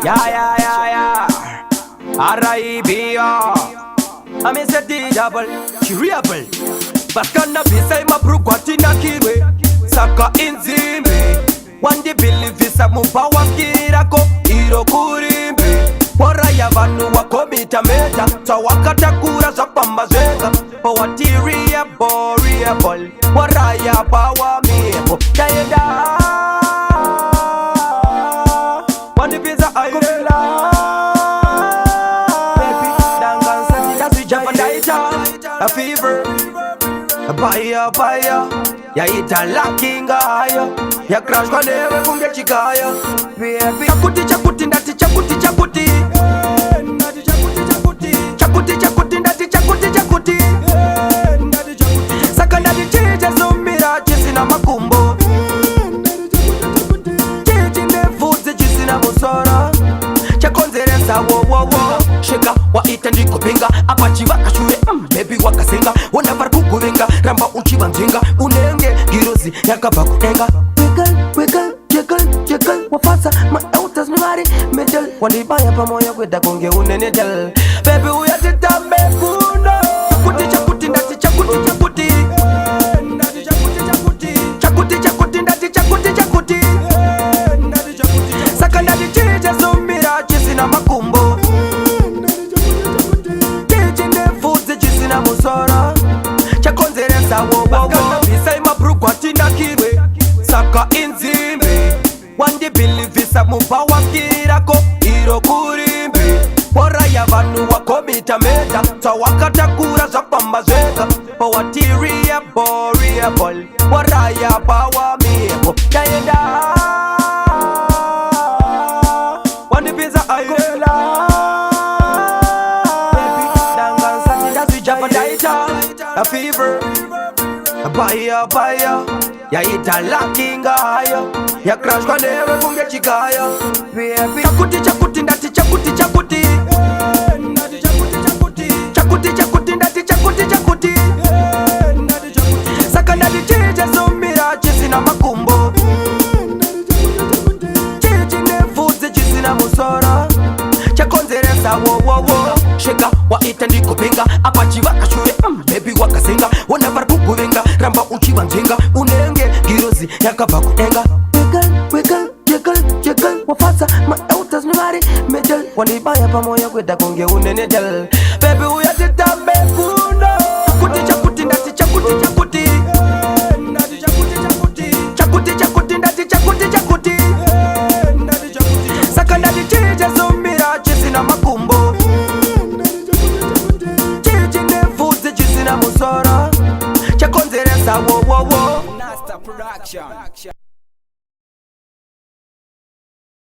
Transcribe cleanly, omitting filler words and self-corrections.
Yeah. R.I.B.O. I miss a D-double, Chiriable. Baskana bisa mabrugwati na kirwe Saka inzimbi Wandi bilivisa mubawa kirako Iro kurimbi Wara ya vanu wakomita meta Tawakata kura za pambazeka Powatiria boriable Wara ya bawa miebo Kayeda Wandi pizza airela Baby dangansa Tasi japadaita A fever Baya yaita lakingayo ya crash kwa newe kunge chikaya baby chakuti ndati chakuti ndati chakuti saka ndati chije zumbira chisina makumbo chije nefuzi chisina musora chakonzeresa wo shika waita ndikupinga apa chivaka shure baby wakasenga wona vari kukuvenga ramba uchivanzvenga unenge girozi yakabva kudenga wiggle wafasa maautas nevari medal wandibaya pamoya kweda kunge unenedal baby uyatitambe kuno chakuti ndati chakuti ndati chakuti saka ndati chije zumbira chisina makumbo musoro chakonzeresa wowowo mabrugwati nakirwe saka inzimbi wandibilivisa mubawa kirako iro kurimbi bora ya vanu wakomita meta tawakatakura zapambazeka powatiria boriable bora ya bawa miebo kayenda wandibiza airela A fever Baya yaita lakingayo ya crash kwa newe kunge chikaya baby chakuti ndati chakuti ndati chakuti saka ndati chije zumbira chisina makumbo chije nefuzi chisina musora chakonzeresa wo shika waita ndikupinga apa chivaka shure baby wakasenga wona vari kukuvenga ramba uchivanzvenga unenge girozi yakabva kudenga wiggle wafasa maautas nevari medal wandibaya pamoya kweda kunge unenedal baby uyatitambe kuno chakuti ndati chakuti ndati chakuti saka ndati chije zumbira chisina makumbo musoro chakonzeresa wowowo Nasta Production.